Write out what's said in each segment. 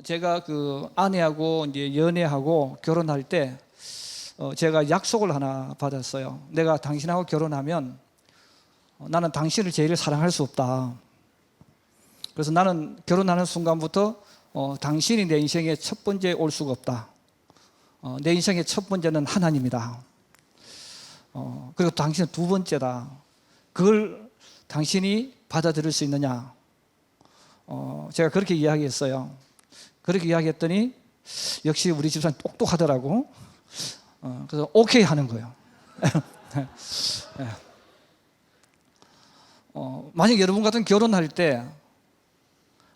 제가 그 아내하고 이제 연애하고 결혼할 때 제가 약속을 하나 받았어요. 내가 당신하고 결혼하면 나는 당신을 제일 사랑할 수 없다. 그래서 나는 결혼하는 순간부터 당신이 내 인생의 첫 번째 올 수가 없다. 내 인생의 첫 번째는 하나님이다. 그리고 당신은 두 번째다. 그걸 당신이 받아들일 수 있느냐? 제가 그렇게 이야기했어요. 그렇게 이야기했더니 역시 우리 집사람 똑똑하더라고. 그래서 오케이 하는 거예요. 만약 여러분 같은 결혼할 때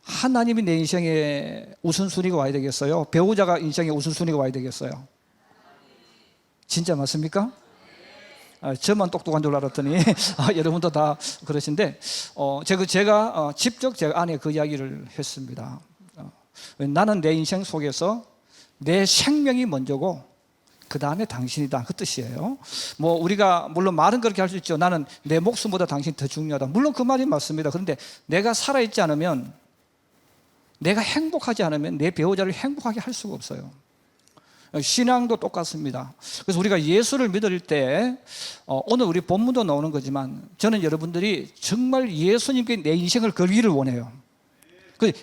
하나님이 내 인생에 우선순위가 와야 되겠어요? 배우자가 인생에 우선순위가 와야 되겠어요? 진짜 맞습니까? 저만 똑똑한 줄 알았더니 여러분도 다 그러신데 제가 직접 제가 아내에 그 이야기를 했습니다. 나는 내 인생 속에서 내 생명이 먼저고 그 다음에 당신이다, 그 뜻이에요. 우리가 물론 말은 그렇게 할 수 있죠. 나는 내 목숨보다 당신이 더 중요하다. 물론 그 말이 맞습니다. 그런데 내가 살아있지 않으면, 내가 행복하지 않으면 내 배우자를 행복하게 할 수가 없어요. 신앙도 똑같습니다. 그래서 우리가 예수를 믿을 때 오늘 우리 본문도 나오는 거지만 저는 여러분들이 정말 예수님께 내 인생을 걸기를 원해요.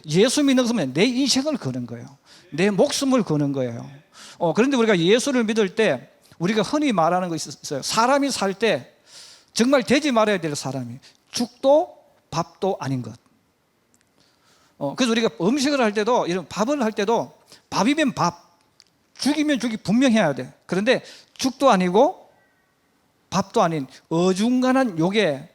예수 믿는 것은 내 인생을 거는 거예요. 내 목숨을 거는 거예요. 그런데 우리가 예수를 믿을 때 우리가 흔히 말하는 것이 있어요. 사람이 살 때 정말 되지 말아야 될 사람이 죽도 밥도 아닌 것. 그래서 우리가 음식을 할 때도, 이런 밥을 할 때도 밥이면 밥, 죽이면 죽이 분명해야 돼. 그런데 죽도 아니고 밥도 아닌 어중간한 요게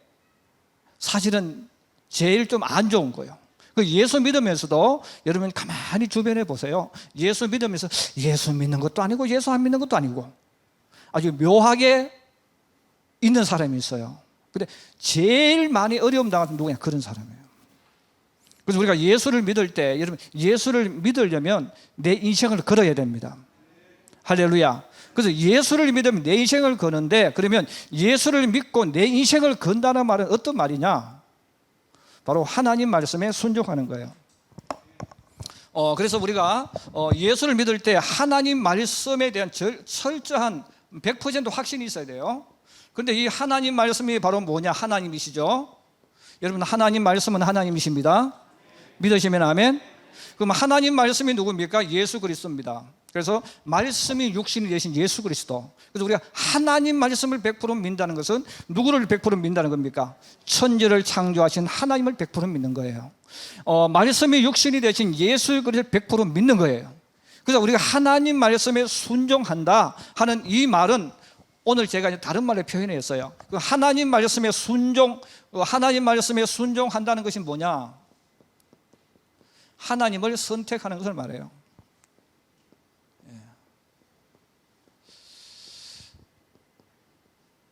사실은 제일 좀 안 좋은 거예요. 예수 믿으면서도 여러분 가만히 주변에 보세요. 예수 믿으면서 예수 믿는 것도 아니고 예수 안 믿는 것도 아니고 아주 묘하게 있는 사람이 있어요. 근데 제일 많이 어려움 당하는 누구냐? 그런 사람이에요. 그래서 우리가 예수를 믿을 때, 여러분 예수를 믿으려면 내 인생을 걸어야 됩니다. 할렐루야. 그래서 예수를 믿으면 내 인생을 거는데, 그러면 예수를 믿고 내 인생을 건다는 말은 어떤 말이냐? 바로 하나님 말씀에 순종하는 거예요. 그래서 우리가 예수를 믿을 때 하나님 말씀에 대한 철저한 100% 확신이 있어야 돼요. 그런데 이 하나님 말씀이 바로 뭐냐? 하나님이시죠. 여러분 하나님 말씀은 하나님이십니다. 믿으시면 아멘. 그럼 하나님 말씀이 누굽니까? 예수 그리스도입니다. 그래서 말씀이 육신이 되신 예수 그리스도. 그래서 우리가 하나님 말씀을 100% 믿는다는 것은 누구를 100% 믿는다는 겁니까? 천지를 창조하신 하나님을 100% 믿는 거예요. 말씀이 육신이 되신 예수 그리스도를 100% 믿는 거예요. 그래서 우리가 하나님 말씀에 순종한다 하는 이 말은 오늘 제가 다른 말로 표현했어요. 하나님 말씀에 하나님 말씀에 순종한다는 것이 뭐냐? 하나님을 선택하는 것을 말해요.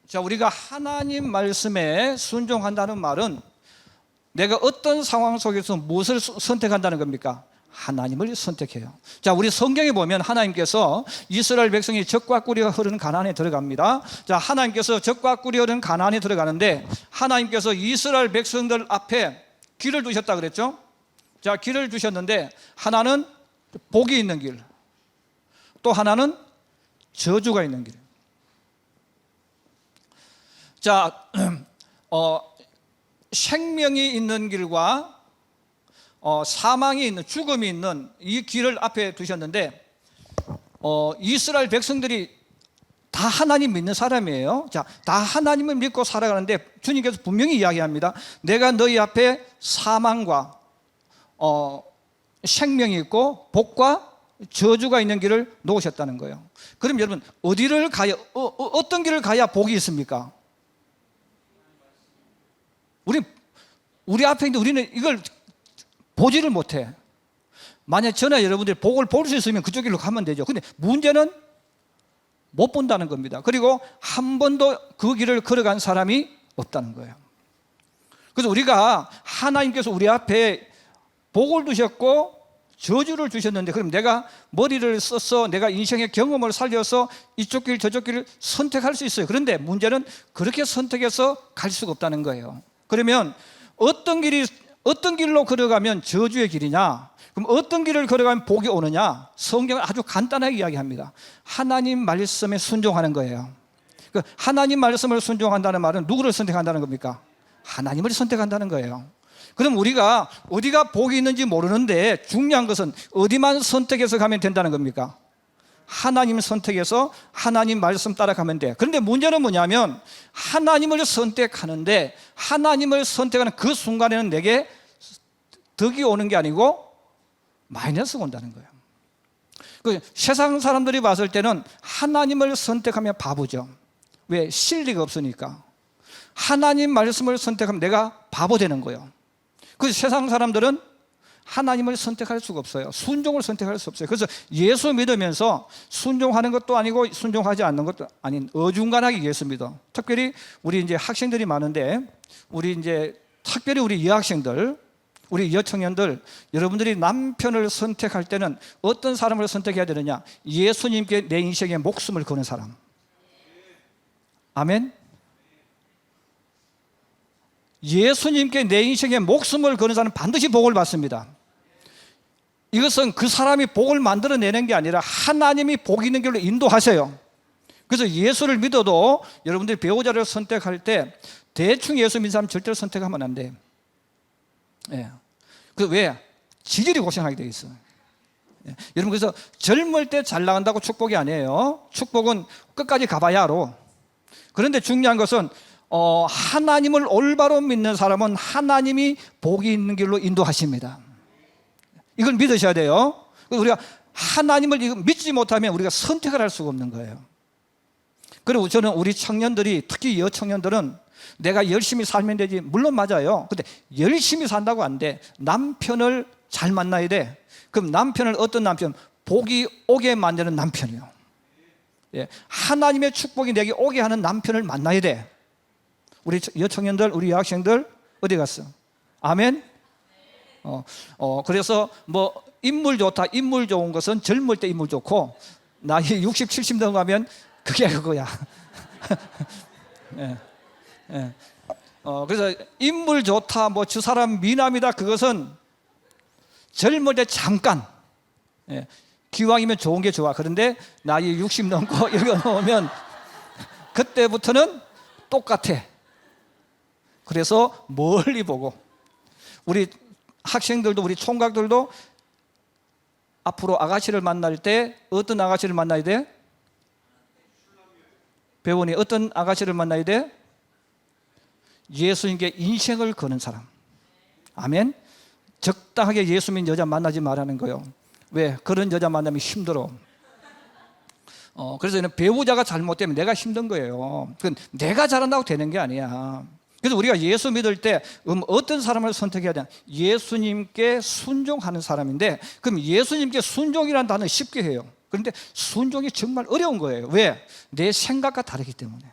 자, 우리가 하나님 말씀에 순종한다는 말은 내가 어떤 상황 속에서 무엇을 선택한다는 겁니까? 하나님을 선택해요. 자, 우리 성경에 보면 하나님께서 이스라엘 백성이 젖과 꿀이 흐르는 가나안에 들어갑니다. 자, 하나님께서 젖과 꿀이 흐르는 가나안에 들어가는데 하나님께서 이스라엘 백성들 앞에 길을 두셨다 그랬죠? 자, 길을 주셨는데 하나는 복이 있는 길, 또 하나는 저주가 있는 길. 자, 생명이 있는 길과 사망이 있는, 죽음이 있는 이 길을 앞에 두셨는데 이스라엘 백성들이 다 하나님 믿는 사람이에요. 자, 다 하나님을 믿고 살아가는데 주님께서 분명히 이야기합니다. 내가 너희 앞에 사망과 생명이 있고 복과 저주가 있는 길을 놓으셨다는 거예요. 그럼 여러분 어디를 가야, 어떤 길을 가야 복이 있습니까? 우리 앞에 있는데 우리는 이걸 보지를 못해. 만약 저나 여러분들이 복을 볼 수 있으면 그쪽 길로 가면 되죠. 근데 문제는 못 본다는 겁니다. 그리고 한 번도 그 길을 걸어간 사람이 없다는 거예요. 그래서 우리가 하나님께서 우리 앞에 복을 두셨고 저주를 주셨는데, 그럼 내가 머리를 써서 내가 인생의 경험을 살려서 이쪽 길 저쪽 길을 선택할 수 있어요. 그런데 문제는 그렇게 선택해서 갈 수가 없다는 거예요. 그러면 어떤 길로 걸어가면 저주의 길이냐? 그럼 어떤 길을 걸어가면 복이 오느냐? 성경은 아주 간단하게 이야기합니다. 하나님 말씀에 순종하는 거예요. 그 하나님 말씀을 순종한다는 말은 누구를 선택한다는 겁니까? 하나님을 선택한다는 거예요. 그럼 우리가 어디가 복이 있는지 모르는데 중요한 것은 어디만 선택해서 가면 된다는 겁니까? 하나님 선택해서 하나님 말씀 따라가면 돼. 그런데 문제는 뭐냐면 하나님을 선택하는데 하나님을 선택하는 그 순간에는 내게 덕이 오는 게 아니고 마이너스가 온다는 거예요. 그 세상 사람들이 봤을 때는 하나님을 선택하면 바보죠. 왜? 실리가 없으니까. 하나님 말씀을 선택하면 내가 바보 되는 거예요. 그래서 세상 사람들은 하나님을 선택할 수가 없어요. 순종을 선택할 수 없어요. 그래서 예수 믿으면서 순종하는 것도 아니고 순종하지 않는 것도 아닌 어중간하게 예수 믿어. 특별히 우리 이제 학생들이 많은데 특별히 우리 여학생들, 우리 여청년들, 여러분들이 남편을 선택할 때는 어떤 사람을 선택해야 되느냐? 예수님께 내 인생에 목숨을 거는 사람. 아멘. 예수님께 내 인생에 목숨을 거는 사람은 반드시 복을 받습니다. 이것은 그 사람이 복을 만들어내는 게 아니라 하나님이 복 있는 길로 인도하세요. 그래서 예수를 믿어도 여러분들이 배우자를 선택할 때 대충 예수 믿는 사람 절대로 선택하면 안 돼요. 예. 그 왜? 지질이 고생하게 돼 있어요. 예. 여러분, 그래서 젊을 때 잘 나간다고 축복이 아니에요. 축복은 끝까지 가봐야 알아. 그런데 중요한 것은 하나님을 올바로 믿는 사람은 하나님이 복이 있는 길로 인도하십니다. 이걸 믿으셔야 돼요. 우리가 하나님을 믿지 못하면 우리가 선택을 할 수가 없는 거예요. 그리고 저는 우리 청년들이, 특히 여청년들은 내가 열심히 살면 되지, 물론 맞아요. 근데 열심히 산다고 안 돼. 남편을 잘 만나야 돼. 그럼 남편을 어떤 남편? 복이 오게 만드는 남편이요. 예. 하나님의 축복이 내게 오게 하는 남편을 만나야 돼. 우리 여청년들, 우리 여학생들 어디 갔어? 아멘. 그래서 뭐 인물 좋다, 인물 좋은 것은 젊을 때 인물 좋고 나이 60, 70 넘어가면 그게 그거야. 예. 예. 그래서 인물 좋다, 뭐 저 사람 미남이다, 그것은 젊을 때 잠깐. 예. 기왕이면 좋은 게 좋아. 그런데 나이 60 넘고 이거 넘으면 그때부터는 똑같아. 그래서 멀리 보고 우리 학생들도 우리 총각들도 앞으로 아가씨를 만날 때 어떤 아가씨를 만나야 돼? 배우니 어떤 아가씨를 만나야 돼? 예수님께 인생을 거는 사람. 아멘. 적당하게 예수 믿는 여자 만나지 말라는 거예요. 왜? 그런 여자 만나면 힘들어. 그래서 배우자가 잘못되면 내가 힘든 거예요. 그건 내가 잘한다고 되는 게 아니야. 그래서 우리가 예수 믿을 때 어떤 사람을 선택해야 되냐? 예수님께 순종하는 사람인데, 그럼 예수님께 순종이라는 단어 쉽게 해요. 그런데 순종이 정말 어려운 거예요. 왜? 내 생각과 다르기 때문에.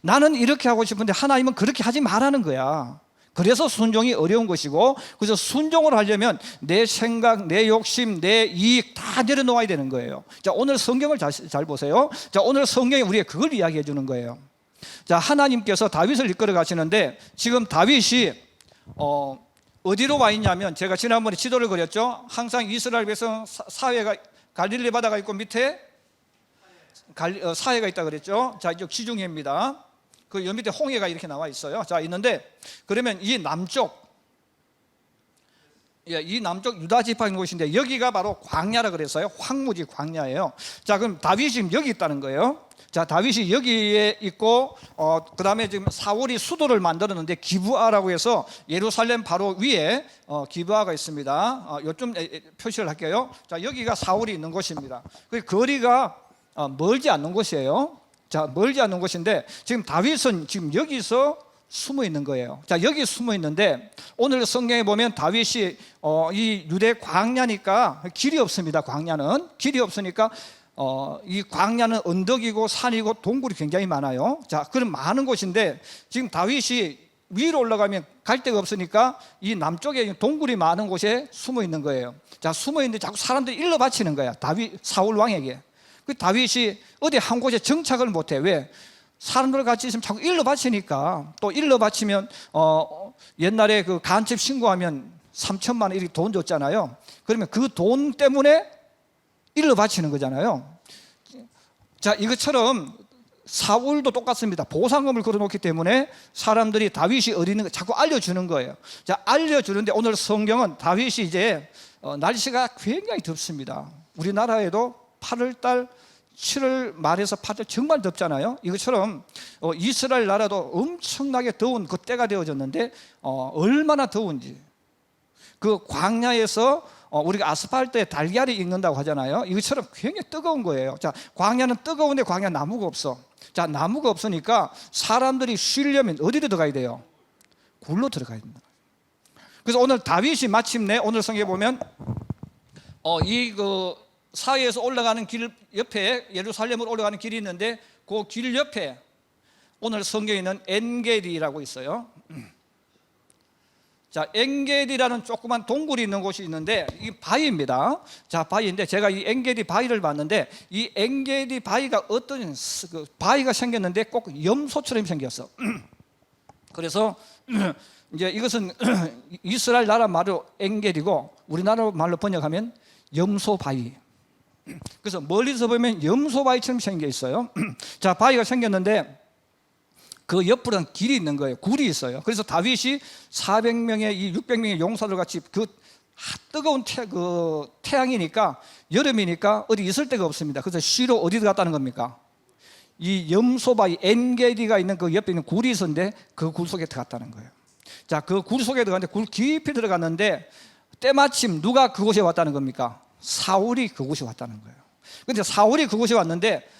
나는 이렇게 하고 싶은데 하나님은 그렇게 하지 말라는 거야. 그래서 순종이 어려운 것이고, 그래서 순종을 하려면 내 생각, 내 욕심, 내 이익 다 내려놓아야 되는 거예요. 자, 오늘 성경을 잘 보세요. 자, 오늘 성경이 우리에게 그걸 이야기해 주는 거예요. 자, 하나님께서 다윗을 이끌어 가시는데 지금 다윗이 어디로 와 있냐면, 제가 지난번에 지도를 그렸죠. 항상 이스라엘 백성 사회가 갈릴리 바다가 있고 밑에 사해가 있다 그랬죠. 자, 이쪽 지중해입니다. 그 밑에 홍해가 이렇게 나와 있어요. 자, 있는데 그러면 이 남쪽 유다 지파인 곳인데 여기가 바로 광야라 그랬어요. 황무지 광야예요. 자, 그럼 다윗이 지금 여기 있다는 거예요. 자, 다윗이 여기에 있고 그 다음에 지금 사울이 수도를 만들었는데 기브아라고 해서 예루살렘 바로 위에 기브아가 있습니다. 요점 표시를 할게요. 자, 여기가 사울이 있는 곳입니다. 그 거리가 멀지 않는 곳이에요. 자, 멀지 않는 곳인데 지금 다윗은 지금 여기서 숨어 있는 거예요. 자, 여기 숨어 있는데 오늘 성경에 보면 다윗이 이 유대 광야니까 길이 없습니다. 광야는 길이 없으니까 이 광야는 언덕이고 산이고 동굴이 굉장히 많아요. 자, 그런 많은 곳인데 지금 다윗이 위로 올라가면 갈 데가 없으니까 이 남쪽에 동굴이 많은 곳에 숨어 있는 거예요. 자, 숨어 있는데 자꾸 사람들이 일러 바치는 거야. 사울 왕에게. 그 다윗이 어디 한 곳에 정착을 못해. 왜? 사람들 같이 있으면 자꾸 일러 바치니까. 또 일러 바치면 옛날에 그 간첩 신고하면 3천만 원 이렇게 돈 줬잖아요. 그러면 그 돈 때문에 일러 바치는 거잖아요. 자, 이것처럼 사울도 똑같습니다. 보상금을 걸어놓기 때문에 사람들이 다윗이 어디 있는 거 자꾸 알려주는 거예요. 자, 알려주는데 오늘 성경은 다윗이 이제 날씨가 굉장히 덥습니다. 우리나라에도 8월달 7월 말에서 8월 정말 덥잖아요. 이것처럼 이스라엘 나라도 엄청나게 더운 그 때가 되어졌는데 얼마나 더운지, 그 광야에서 우리가 아스팔트에 달걀이 익는다고 하잖아요. 이것처럼 굉장히 뜨거운 거예요. 자, 광야는 뜨거운데 광야 나무가 없어. 자, 나무가 없으니까 사람들이 쉬려면 어디로 들어가야 돼요? 굴로 들어가야 됩니다. 그래서 오늘 다윗이 마침내 오늘 성경에 보면 그 사이에서 올라가는 길 옆에 예루살렘으로 올라가는 길이 있는데 그 길 옆에 오늘 성경에는 엔게디라고 있어요. 자, 엔게디라는 조그만 동굴이 있는 곳이 있는데 이 바위입니다. 자, 바위인데 제가 이 엔게디 바위를 봤는데 이 엔게디 바위가 어떤 그 바위가 생겼는데 꼭 염소처럼 생겼어. 그래서 이제 이것은 이스라엘 나라 말로 엔게디고 우리나라 말로 번역하면 염소 바위. 그래서 멀리서 보면 염소 바위처럼 생겨 있어요. 자, 바위가 생겼는데 그 옆으로는 길이 있는 거예요. 굴이 있어요. 그래서 다윗이 400명의 이 600명의 용사들 같이 그 뜨거운 태양이니까 여름이니까 어디 있을 데가 없습니다. 그래서 쉬러 어디 갔다는 겁니까? 이 염소바위 엔게디가 있는 그 옆에 있는 굴이 있었는데 그 굴 속에 들어갔다는 거예요. 자, 그 굴 속에 들어갔는데 굴 깊이 들어갔는데 때마침 누가 그곳에 왔다는 겁니까? 사울이 그곳에 왔다는 거예요. 그런데 사울이 그곳에 왔는데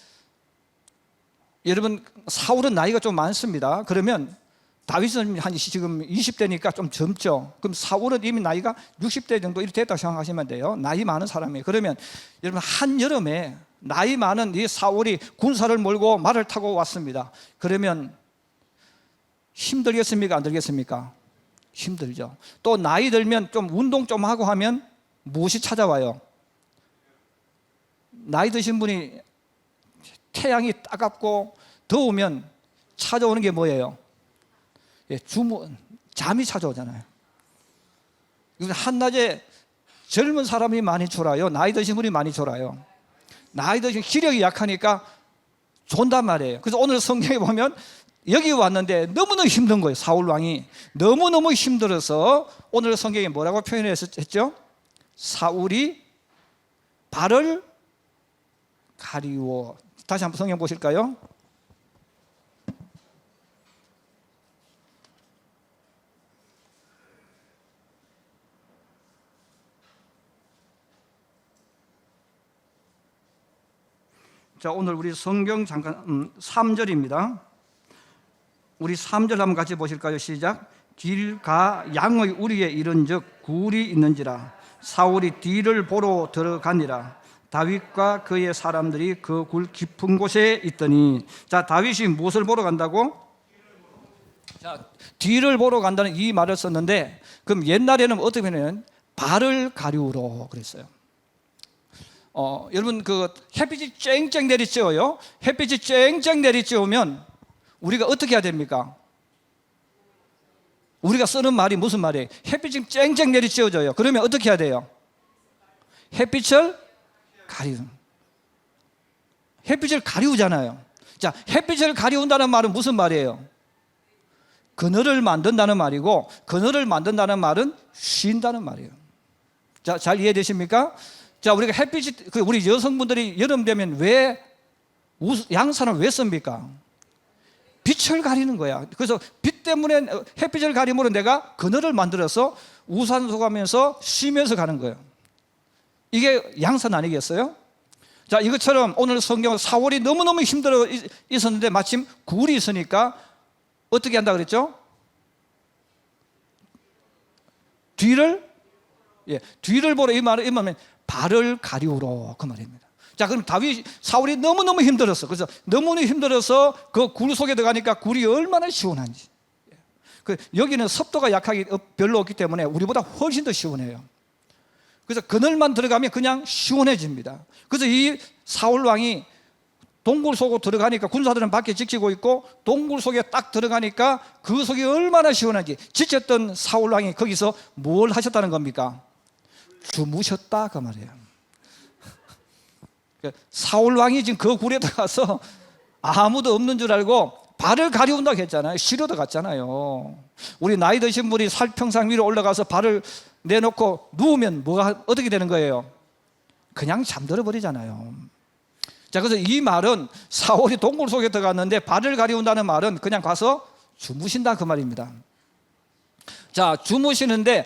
여러분, 사울은 나이가 좀 많습니다. 그러면 다윗은 한 지금 20대니까 좀 젊죠. 그럼 사울은 이미 나이가 60대 정도 이렇게 됐다고 생각하시면 돼요. 나이 많은 사람이에요. 그러면 여러분, 한여름에 나이 많은 이 사울이 군사를 몰고 말을 타고 왔습니다. 그러면 힘들겠습니까? 안 들겠습니까? 힘들죠. 또 나이 들면 좀 운동 좀 하고 하면 무엇이 찾아와요? 나이 드신 분이 태양이 따갑고 더우면 찾아오는 게 뭐예요? 잠이 찾아오잖아요. 한낮에 젊은 사람이 많이 졸아요. 나이 드신 분이 많이 졸아요. 나이 드신 기력이 약하니까 존단 말이에요. 그래서 오늘 성경에 보면 여기 왔는데 너무너무 힘든 거예요. 사울 왕이 너무너무 힘들어서 오늘 성경에 뭐라고 표현했죠? 사울이 발을 가리워. 다시 한번 성경 보실까요? 자, 오늘 우리 성경 잠깐 3절입니다. 우리 3절 한번 같이 보실까요? 시작. 길가 양의 우리에 이른즉 굴이 있는지라 사울이 뒤를 보러 들어가니라. 다윗과 그의 사람들이 그 굴 깊은 곳에 있더니. 자, 다윗이 무엇을 보러 간다고? 자, 뒤를 보러 간다는 이 말을 썼는데 그럼 옛날에는 어떻게 하냐면 발을 가리우러 그랬어요. 여러분, 그 햇빛이 쨍쨍 내리쬐어요. 햇빛이 쨍쨍 내리쬐으면 우리가 어떻게 해야 됩니까? 우리가 쓰는 말이 무슨 말이에요? 햇빛이 쨍쨍 내리쬐어져요. 그러면 어떻게 해야 돼요? 햇빛을 가리우는. 햇빛을 가리우잖아요. 자, 햇빛을 가리운다는 말은 무슨 말이에요? 그늘을 만든다는 말이고, 그늘을 만든다는 말은 쉰다는 말이에요. 자, 잘 이해되십니까? 자, 우리가 햇빛이, 우리 여성분들이 여름 되면 왜 양산을 왜 씁니까? 빛을 가리는 거야. 그래서 빛 때문에 햇빛을 가리므로 내가 그늘을 만들어서 우산 쏘가면서 쉬면서 가는 거예요. 이게 양산 아니겠어요? 자, 이것처럼 오늘 성경은 사울이 너무너무 힘들어 있었는데 마침 굴이 있으니까 어떻게 한다 그랬죠? 뒤를 보러, 이 말은 발을 가리우러 그 말입니다. 자, 그럼 사울이 너무너무 힘들었어. 그래서 너무너무 힘들어서 그 굴 속에 들어가니까 굴이 얼마나 시원한지. 여기는 습도가 별로 없기 때문에 우리보다 훨씬 더 시원해요. 그래서 그늘만 들어가면 그냥 시원해집니다. 그래서 이 사울 왕이 동굴 속으로 들어가니까 군사들은 밖에 지키고 있고 동굴 속에 딱 들어가니까 그 속이 얼마나 시원한지 지쳤던 사울 왕이 거기서 뭘 하셨다는 겁니까? 주무셨다 그 말이에요. 사울 왕이 지금 그 굴에 들어가서 아무도 없는 줄 알고 발을 가리운다고 했잖아요. 쉬러도 갔잖아요. 우리 나이 드신 분이 살평상 위로 올라가서 발을 내놓고 누우면 뭐가 어떻게 되는 거예요? 그냥 잠들어 버리잖아요. 자, 그래서 이 말은 사울이 동굴 속에 들어갔는데 발을 가리운다는 말은 그냥 가서 주무신다 그 말입니다. 자, 주무시는데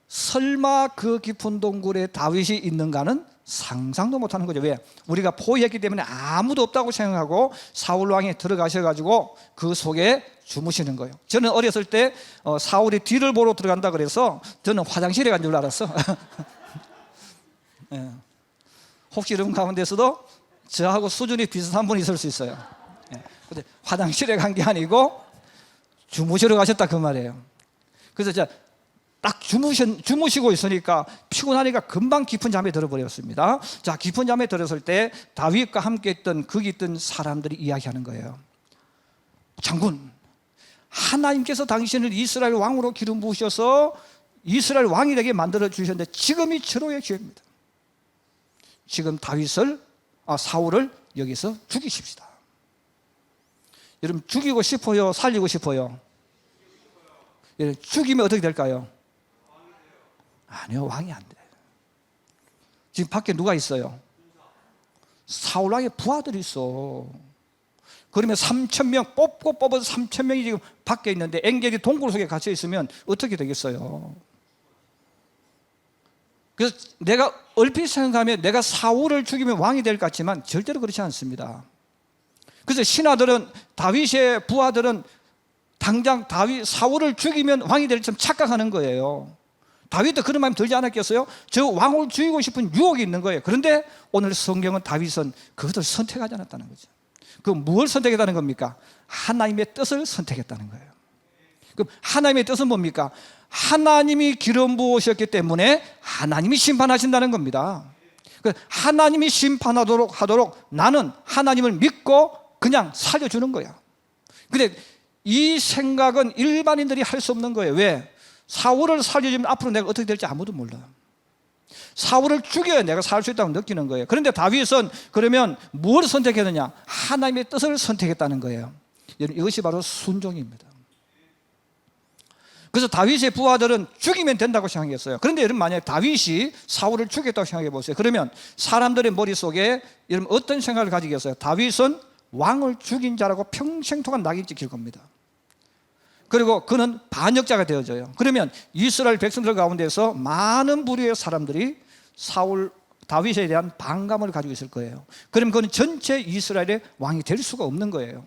설마 그 깊은 동굴에 다윗이 있는가는 상상도 못하는 거죠. 왜? 우리가 포위했기 때문에 아무도 없다고 생각하고 사울 왕이 들어가셔가지고 그 속에 주무시는 거예요. 저는 어렸을 때 사울이 뒤를 보러 들어간다 그래서 저는 화장실에 간 줄 알았어. 예. 혹시 여러분 가운데서도 저하고 수준이 비슷한 분이 있을 수 있어요. 예. 근데 화장실에 간 게 아니고 주무시러 가셨다 그 말이에요. 그래서 딱 주무시고 있으니까 피곤하니까 금방 깊은 잠에 들어버렸습니다. 자, 깊은 잠에 들었을 때 다윗과 함께 있던 거기 있던 사람들이 이야기하는 거예요. 장군, 하나님께서 당신을 이스라엘 왕으로 기름 부으셔서 이스라엘 왕이 되게 만들어 주셨는데 지금이 절호의 기회입니다. 지금 사울을 여기서 죽이십시다. 여러분, 죽이고 싶어요? 살리고 싶어요? 죽이면 어떻게 될까요? 아니요, 왕이 안 돼. 지금 밖에 누가 있어요? 사울 왕의 부하들이 있어. 그러면 3,000명 뽑아서 3,000명이 지금 밖에 있는데 엥겔이 동굴 속에 갇혀 있으면 어떻게 되겠어요? 그래서 내가 얼핏 생각하면 내가 사울을 죽이면 왕이 될 것 같지만 절대로 그렇지 않습니다. 그래서 신하들은, 다윗의 부하들은 당장 사울을 죽이면 왕이 될 점 착각하는 거예요. 다윗도 그런 마음이 들지 않았겠어요? 저 왕을 죽이고 싶은 유혹이 있는 거예요. 그런데 오늘 성경은 다윗은 그것을 선택하지 않았다는 거죠. 그럼 무엇을 선택했다는 겁니까? 하나님의 뜻을 선택했다는 거예요. 그럼 하나님의 뜻은 뭡니까? 하나님이 기름 부으셨기 때문에 하나님이 심판하신다는 겁니다. 하나님이 심판하도록 나는 하나님을 믿고 그냥 살려주는 거야. 근데 이 생각은 일반인들이 할 수 없는 거예요. 왜? 사울을 살려주면 앞으로 내가 어떻게 될지 아무도 몰라요. 사울을 죽여야 내가 살 수 있다고 느끼는 거예요. 그런데 다윗은 그러면 뭘 선택했느냐? 하나님의 뜻을 선택했다는 거예요. 이것이 바로 순종입니다. 그래서 다윗의 부하들은 죽이면 된다고 생각했어요. 그런데 여러분, 만약에 다윗이 사울을 죽였다고 생각해 보세요. 그러면 사람들의 머릿속에 여러분 어떤 생각을 가지겠어요? 다윗은 왕을 죽인 자라고 평생 동안 낙인 찍힐 겁니다. 그리고 그는 반역자가 되어져요. 그러면 이스라엘 백성들 가운데서 많은 부류의 사람들이 다윗에 대한 반감을 가지고 있을 거예요. 그럼 그는 전체 이스라엘의 왕이 될 수가 없는 거예요.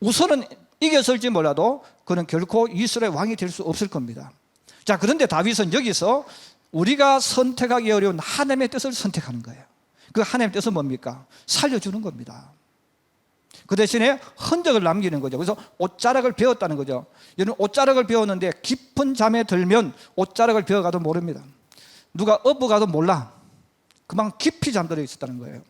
우선은 이겼을지 몰라도 그는 결코 이스라엘 왕이 될 수 없을 겁니다. 자, 그런데 다윗은 여기서 우리가 선택하기 어려운 하나님의 뜻을 선택하는 거예요. 그 하나님의 뜻은 뭡니까? 살려주는 겁니다. 그 대신에 흔적을 남기는 거죠. 그래서 옷자락을 베었다는 거죠. 여러분, 옷자락을 베었는데 깊은 잠에 들면 옷자락을 베어가도 모릅니다. 누가 엎어가도 몰라. 그만 깊이 잠들어 있었다는 거예요.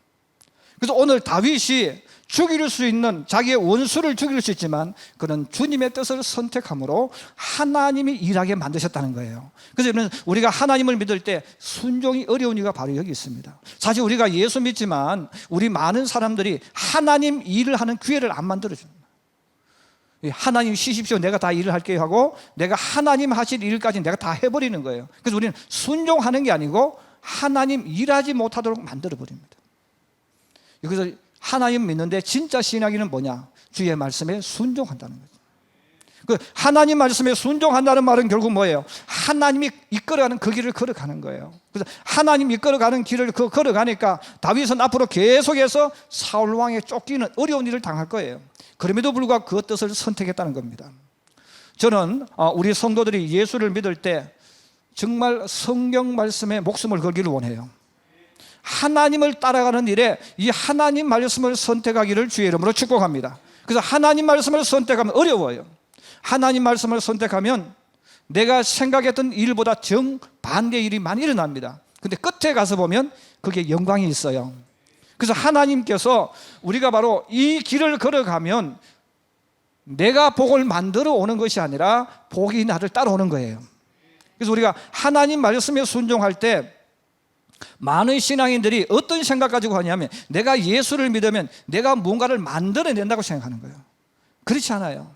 그래서 오늘 다윗이 죽일 수 있는 자기의 원수를 죽일 수 있지만 그는 주님의 뜻을 선택함으로 하나님이 일하게 만드셨다는 거예요. 그래서 우리가 하나님을 믿을 때 순종이 어려운 이유가 바로 여기 있습니다. 사실 우리가 예수 믿지만 우리 많은 사람들이 하나님 일을 하는 기회를 안 만들어줍니다. 하나님 쉬십시오, 내가 다 일을 할게요 하고 내가 하나님 하실 일까지 내가 다 해버리는 거예요. 그래서 우리는 순종하는 게 아니고 하나님 일하지 못하도록 만들어버립니다. 그래서 하나님 믿는데 진짜 신앙이는 뭐냐? 주의 말씀에 순종한다는 거죠. 그 하나님 말씀에 순종한다는 말은 결국 뭐예요? 하나님이 이끌어가는 그 길을 걸어가는 거예요. 그래서 하나님 이끌어가는 길을 걸어가니까 다윗은 앞으로 계속해서 사울 왕에 쫓기는 어려운 일을 당할 거예요. 그럼에도 불구하고 그 뜻을 선택했다는 겁니다. 저는 우리 성도들이 예수를 믿을 때 정말 성경 말씀에 목숨을 걸기를 원해요. 하나님을 따라가는 일에 이 하나님 말씀을 선택하기를 주의 이름으로 축복합니다. 그래서 하나님 말씀을 선택하면 어려워요. 하나님 말씀을 선택하면 내가 생각했던 일보다 정반대의 일이 많이 일어납니다. 근데 끝에 가서 보면 그게 영광이 있어요. 그래서 하나님께서 우리가 바로 이 길을 걸어가면 내가 복을 만들어 오는 것이 아니라 복이 나를 따라오는 거예요. 그래서 우리가 하나님 말씀에 순종할 때 많은 신앙인들이 어떤 생각 가지고 하냐면 내가 예수를 믿으면 내가 뭔가를 만들어낸다고 생각하는 거예요. 그렇지 않아요.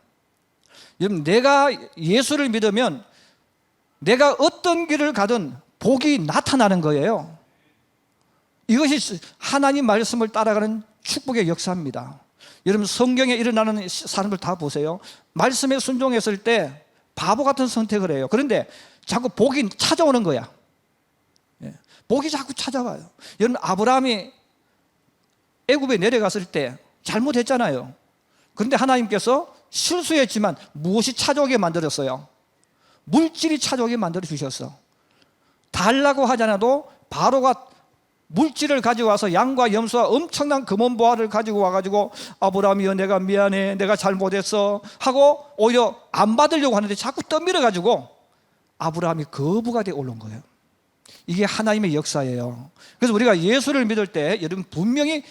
여러분, 내가 예수를 믿으면 내가 어떤 길을 가든 복이 나타나는 거예요. 이것이 하나님 말씀을 따라가는 축복의 역사입니다. 여러분, 성경에 일어나는 사람들 다 보세요. 말씀에 순종했을 때 바보 같은 선택을 해요. 그런데 자꾸 복이 찾아오는 거야. 복이 자꾸 찾아와요. 여러분, 아브라함이 애굽에 내려갔을 때 잘못했잖아요. 그런데 하나님께서 실수했지만 무엇이 찾아오게 만들었어요? 물질이 찾아오게 만들어 주셨어. 달라고 하지 않아도 바로가 물질을 가져와서 양과 염소와 엄청난 금원보화를 가지고 와가지고 아브라함이여 내가 미안해, 내가 잘못했어 하고 오히려 안 받으려고 하는데 자꾸 떠밀어가지고 아브라함이 거부가 되어 올라온 거예요. 이게 하나님의 역사예요. 그래서 우리가 예수를 믿을 때 여러분 분명히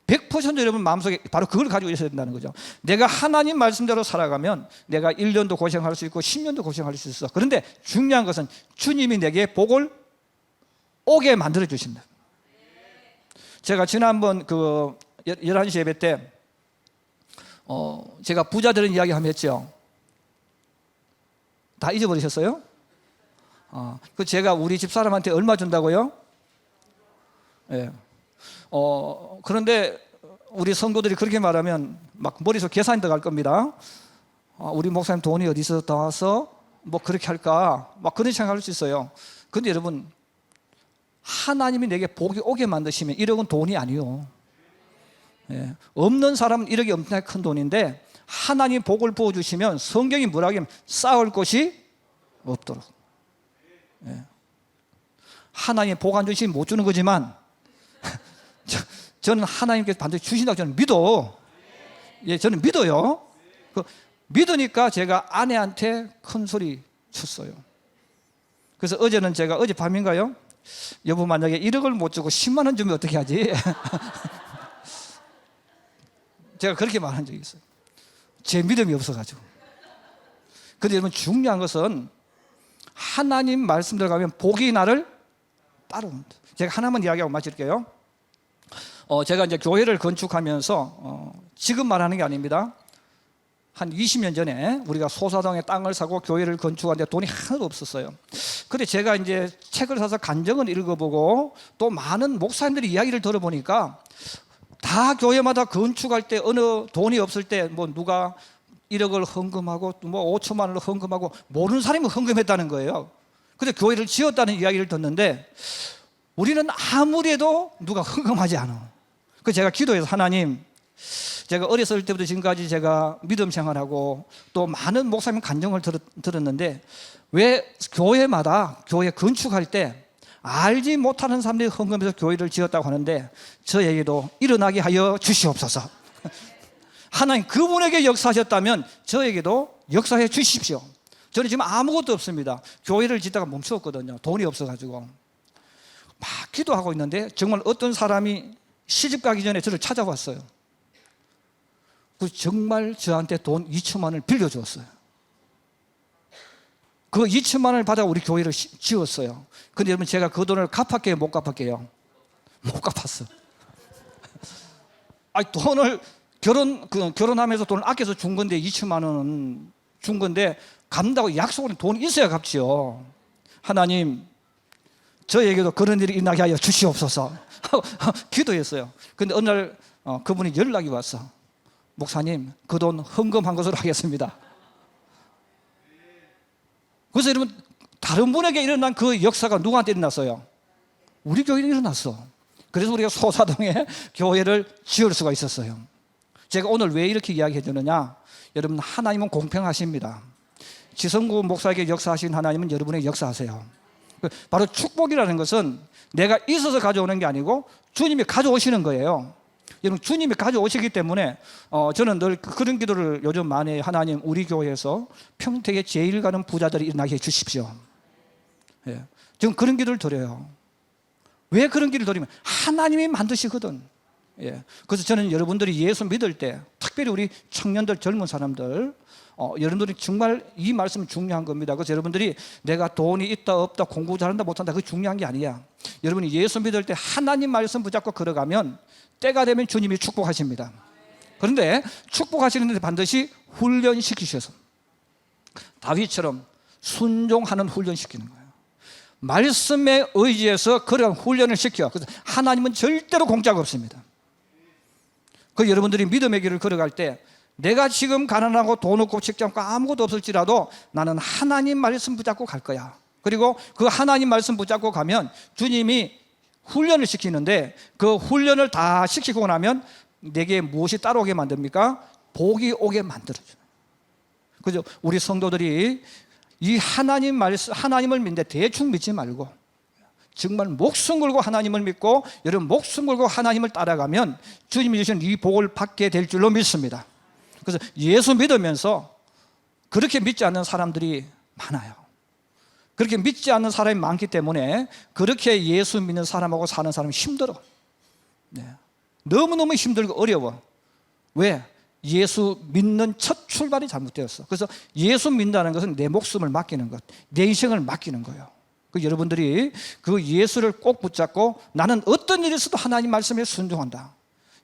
100% 여러분 마음속에 바로 그걸 가지고 있어야 된다는 거죠. 내가 하나님 말씀대로 살아가면 내가 1년도 고생할 수 있고 10년도 고생할 수 있어. 그런데 중요한 것은 주님이 내게 복을 오게 만들어 주신다. 제가 지난번 그 11시 예배 때 제가 부자들은 이야기 한번 했죠. 다 잊어버리셨어요? 그 제가 우리 집 사람한테 얼마 준다고요? 예. 그런데 우리 성도들이 그렇게 말하면 막 머릿속 계산이 들어갈 겁니다. 우리 목사님 돈이 어디서 다 와서 뭐 그렇게 할까? 막 그런 생각할 수 있어요. 근데 여러분, 하나님이 내게 복이 오게 만드시면 1억은 돈이 아니요. 예. 없는 사람은 1억이 엄청나게 큰 돈인데 하나님 복을 부어주시면 성경이 뭐라 하면 쌓을 곳이 없도록. 예. 하나님 복 안 주시면 못 주는 거지만 저는 하나님께서 반드시 주신다고 저는 믿어. 예, 저는 믿어요. 믿으니까 제가 아내한테 큰 소리 쳤어요. 그래서 어제는 제가 어젯밤인가요? 여보, 만약에 1억을 못 주고 10만 원 주면 어떻게 하지? 제가 그렇게 말한 적이 있어요. 제 믿음이 없어가지고. 그런데 여러분, 중요한 것은 하나님 말씀대로 가면 복이 나를 따라옵니다. 제가 하나만 이야기하고 마칠게요. 제가 이제 교회를 건축하면서 지금 말하는 게 아닙니다. 한 20년 전에 우리가 소사동에 땅을 사고 교회를 건축하는데 돈이 하나도 없었어요. 그런데 제가 이제 책을 사서 간증을 읽어보고 또 많은 목사님들이 이야기를 들어보니까 다 교회마다 건축할 때 어느 돈이 없을 때 뭐 누가 1억을 헌금하고 뭐 5천만 원을 헌금하고 모르는 사람이 헌금했다는 거예요. 그래서 교회를 지었다는 이야기를 듣는데 우리는 아무리 해도 누가 헌금하지 않아. 그래서 제가 기도해서 하나님, 제가 어렸을 때부터 지금까지 제가 믿음 생활하고 또 많은 목사님 간증을 들었는데 왜 교회마다 교회 건축할 때 알지 못하는 사람들이 헌금해서 교회를 지었다고 하는데 저에게도 일어나게 하여 주시옵소서. 하나님 그분에게 역사하셨다면 저에게도 역사해 주십시오. 저는 지금 아무것도 없습니다. 교회를 짓다가 멈추었거든요. 돈이 없어가지고 막 기도하고 있는데 정말 어떤 사람이 시집 가기 전에 저를 찾아왔어요. 정말 저한테 돈 2천만 원을 빌려주었어요. 그 2천만 원을 받아 우리 교회를 지었어요. 근데 여러분, 제가 그 돈을 갚았게요, 못 갚았게요? 못 갚았어. 아니, 돈을 결혼하면서 돈을 아껴서 준 건데 2천만 원은 준 건데 갚는다고 약속은 돈이 있어야 갚지요. 하나님, 저에게도 그런 일이 일어나게 하여 주시옵소서. 기도했어요. 근데 어느 날 그분이 연락이 왔어. 목사님, 그 돈 헌금한 것으로 하겠습니다. 그래서 여러분, 다른 분에게 일어난 그 역사가 누구한테 일어났어요? 우리 교회에 일어났어. 그래서 우리가 소사동에 교회를 지을 수가 있었어요. 제가 오늘 왜 이렇게 이야기해 주느냐? 여러분, 하나님은 공평하십니다. 지성구 목사에게 역사하신 하나님은 여러분에게 역사하세요. 바로 축복이라는 것은 내가 있어서 가져오는 게 아니고 주님이 가져오시는 거예요. 여러분, 주님이 가져오시기 때문에 저는 늘 그런 기도를 요즘 많이 해요. 하나님, 우리 교회에서 평택에 제일 가는 부자들이 일어나게 해주십시오. 지금 그런 기도를 드려요. 왜 그런 기도를 드리면 하나님이 만드시거든. 예. 그래서 저는 여러분들이 예수 믿을 때, 특별히 우리 청년들, 젊은 사람들, 여러분들이 정말 이 말씀은 중요한 겁니다. 그래서 여러분들이 내가 돈이 있다 없다, 공부 잘한다 못한다, 그게 중요한 게 아니야. 여러분이 예수 믿을 때 하나님 말씀 붙잡고 걸어가면 때가 되면 주님이 축복하십니다. 그런데 축복하시는데 반드시 훈련시키셔서 다윗처럼 순종하는 훈련시키는 거예요. 말씀에 의지해서 그런 훈련을 시켜. 그래서 하나님은 절대로 공짜가 없습니다. 그 여러분들이 믿음의 길을 걸어갈 때 내가 지금 가난하고 돈 없고 직장 없고 아무것도 없을지라도 나는 하나님 말씀 붙잡고 갈 거야. 그리고 그 하나님 말씀 붙잡고 가면 주님이 훈련을 시키는데 그 훈련을 다 시키고 나면 내게 무엇이 따라오게 만듭니까? 복이 오게 만들어줘요. 그죠? 우리 성도들이 이 하나님 말씀, 하나님을 믿는데 대충 믿지 말고 정말 목숨 걸고 하나님을 믿고 여러분 목숨 걸고 하나님을 따라가면 주님이 주신 이 복을 받게 될 줄로 믿습니다. 그래서 예수 믿으면서 그렇게 믿지 않는 사람들이 많아요. 그렇게 믿지 않는 사람이 많기 때문에 그렇게 예수 믿는 사람하고 사는 사람이 힘들어. 네. 너무너무 힘들고 어려워. 왜? 예수 믿는 첫 출발이 잘못되었어. 그래서 예수 믿는다는 것은 내 목숨을 맡기는 것, 내 인생을 맡기는 거예요. 그 여러분들이 그 예수를 꼭 붙잡고 나는 어떤 일이 있어도 하나님 말씀에 순종한다,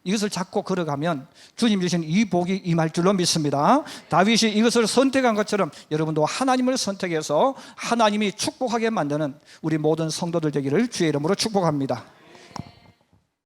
이것을 잡고 걸어가면 주님 주신 이 복이 임할 줄로 믿습니다. 다윗이 이것을 선택한 것처럼 여러분도 하나님을 선택해서 하나님이 축복하게 만드는 우리 모든 성도들 되기를 주의 이름으로 축복합니다.